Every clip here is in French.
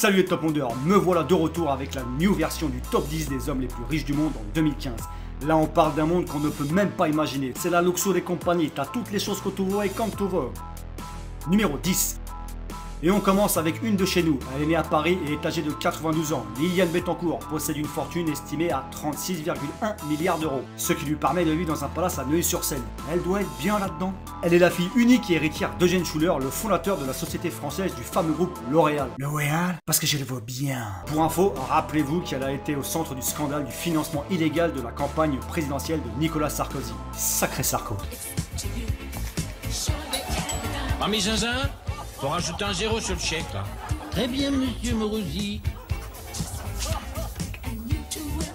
Salut les top mondeurs, me voilà de retour avec la new version du top 10 des hommes les plus riches du monde en 2015. Là on parle d'un monde qu'on ne peut même pas imaginer, c'est la luxure des compagnies, t'as toutes les choses que tu veux et quand tu veux. Numéro 10. Et on commence avec une de chez nous, elle est née à Paris et est âgée de 92 ans. Liliane Bettencourt possède une fortune estimée à 36,1 milliards d'euros, ce qui lui permet de vivre dans un palace à Neuilly-sur-Seine. Elle doit être bien là-dedans. Elle est la fille unique et héritière d'Eugène Schuller, le fondateur de la société française du fameux groupe L'Oréal. L'Oréal? Parce que je le vois bien. Pour info, rappelez-vous qu'elle a été au centre du scandale du financement illégal de la campagne présidentielle de Nicolas Sarkozy. Sacré Sarko. Mamie Zinzin, faut rajouter un 0 sur le chèque, là. Très bien, monsieur Morosi.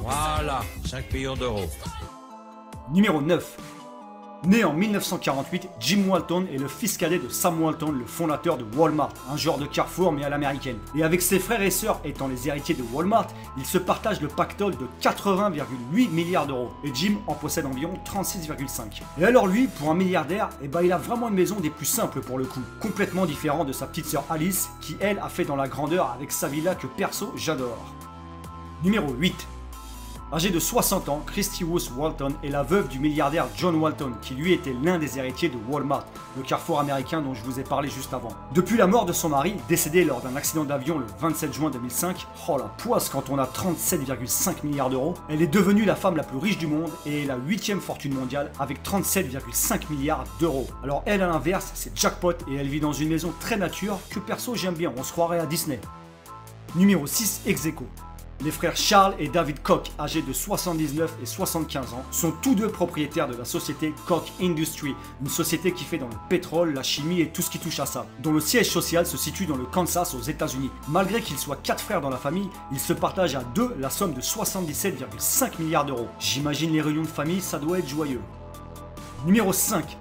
Voilà, 5 millions d'euros. Numéro 9. Né en 1948, Jim Walton est le fils cadet de Sam Walton, le fondateur de Walmart, un genre de Carrefour mais à l'américaine. Et avec ses frères et sœurs étant les héritiers de Walmart, ils se partagent le pactole de 80,8 milliards d'euros. Et Jim en possède environ 36,5. Et alors lui, pour un milliardaire, il a vraiment une maison des plus simples pour le coup. Complètement différent de sa petite sœur Alice, qui elle a fait dans la grandeur avec sa villa que perso j'adore. Numéro 8. Âgée de 60 ans, Christy Woods Walton est la veuve du milliardaire John Walton, qui lui était l'un des héritiers de Walmart, le carrefour américain dont je vous ai parlé juste avant. Depuis la mort de son mari, décédé lors d'un accident d'avion le 27 juin 2005, oh la poisse quand on a 37,5 milliards d'euros, elle est devenue la femme la plus riche du monde et est la 8e fortune mondiale avec 37,5 milliards d'euros. Alors elle à l'inverse, c'est jackpot et elle vit dans une maison très nature que perso j'aime bien, on se croirait à Disney. Numéro 6 ex aequo. Les frères Charles et David Koch, âgés de 79 et 75 ans, sont tous deux propriétaires de la société Koch Industries, une société qui fait dans le pétrole, la chimie et tout ce qui touche à ça, dont le siège social se situe dans le Kansas aux États-Unis. Malgré qu'ils soient 4 frères dans la famille, ils se partagent à deux la somme de 77,5 milliards d'euros. J'imagine les réunions de famille, ça doit être joyeux. Numéro 5.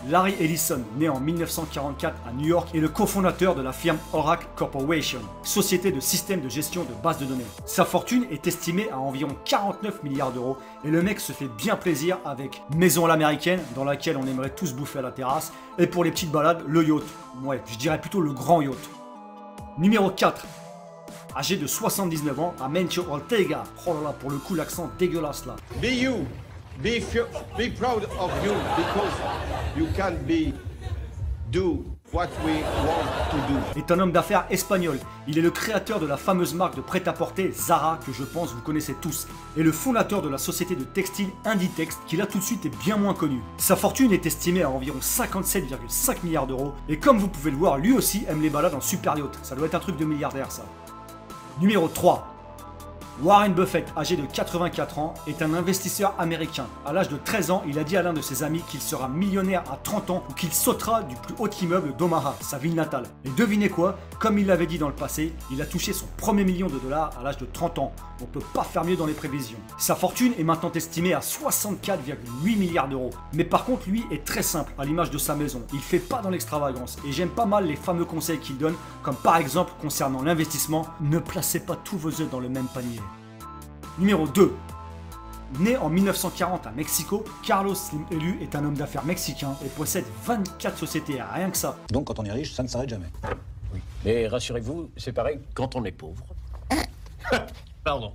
Larry Ellison, né en 1944 à New York, est le cofondateur de la firme Oracle Corporation, société de système de gestion de bases de données. Sa fortune est estimée à environ 49 milliards d'euros et le mec se fait bien plaisir avec maison à l'américaine, dans laquelle on aimerait tous bouffer à la terrasse, et pour les petites balades, le yacht. Ouais, je dirais plutôt le grand yacht. Numéro 4. Âgé de 79 ans, Amancio Ortega. Oh là là, pour le coup, l'accent dégueulasse là. Be you. Be proud of you because you can do what we want to do. Est un homme d'affaires espagnol. Il est le créateur de la fameuse marque de prêt-à-porter Zara, que je pense vous connaissez tous, et le fondateur de la société de textile Inditex, qui là tout de suite est bien moins connu. Sa fortune est estimée à environ 57,5 milliards d'euros, et comme vous pouvez le voir, lui aussi aime les balades en super yacht. Ça doit être un truc de milliardaire ça. Numéro 3. Warren Buffett, âgé de 84 ans, est un investisseur américain. À l'âge de 13 ans, il a dit à l'un de ses amis qu'il sera millionnaire à 30 ans ou qu'il sautera du plus haut immeuble d'Omaha, sa ville natale. Et devinez quoi? Comme il l'avait dit dans le passé, il a touché son premier million de dollars à l'âge de 30 ans. On peut pas faire mieux dans les prévisions. Sa fortune est maintenant estimée à 64,8 milliards d'euros. Mais par contre, lui est très simple, à l'image de sa maison. Il fait pas dans l'extravagance. Et j'aime pas mal les fameux conseils qu'il donne, comme par exemple concernant l'investissement, ne placez pas tous vos œufs dans le même panier. Numéro 2. Né en 1940 à Mexico, Carlos Slim Elu est un homme d'affaires mexicain et possède 24 sociétés, rien que ça. Donc quand on est riche, ça ne s'arrête jamais. Oui. Mais rassurez-vous, c'est pareil quand on est pauvre. Pardon.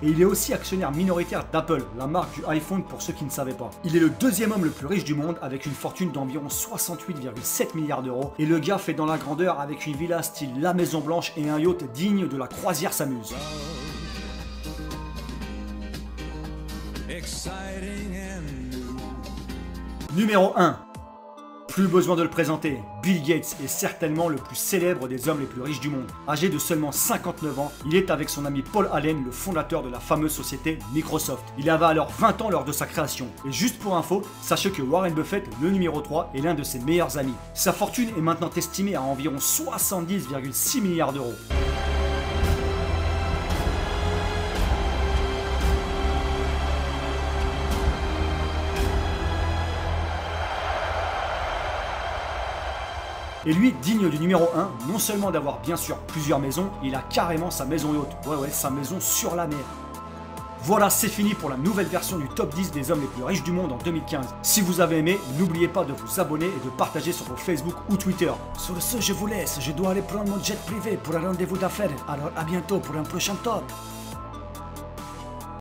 Et il est aussi actionnaire minoritaire d'Apple, la marque du iPhone pour ceux qui ne savaient pas. Il est le deuxième homme le plus riche du monde avec une fortune d'environ 68,7 milliards d'euros. Et le gars fait dans la grandeur avec une villa style la Maison Blanche et un yacht digne de la croisière s'amuse. Numéro 1. Plus besoin de le présenter, Bill Gates est certainement le plus célèbre des hommes les plus riches du monde. Âgé de seulement 59 ans, il est avec son ami Paul Allen, le fondateur de la fameuse société Microsoft. Il avait alors 20 ans lors de sa création. Et juste pour info, sachez que Warren Buffett, le numéro 3, est l'un de ses meilleurs amis. Sa fortune est maintenant estimée à environ 70,6 milliards d'euros. Et lui, digne du numéro 1, non seulement d'avoir bien sûr plusieurs maisons, il a carrément sa maison yacht. Ouais, sa maison sur la mer. Voilà, c'est fini pour la nouvelle version du top 10 des hommes les plus riches du monde en 2015. Si vous avez aimé, n'oubliez pas de vous abonner et de partager sur vos Facebook ou Twitter. Sur ce, je vous laisse, je dois aller prendre mon jet privé pour un rendez-vous d'affaires. Alors à bientôt pour un prochain top.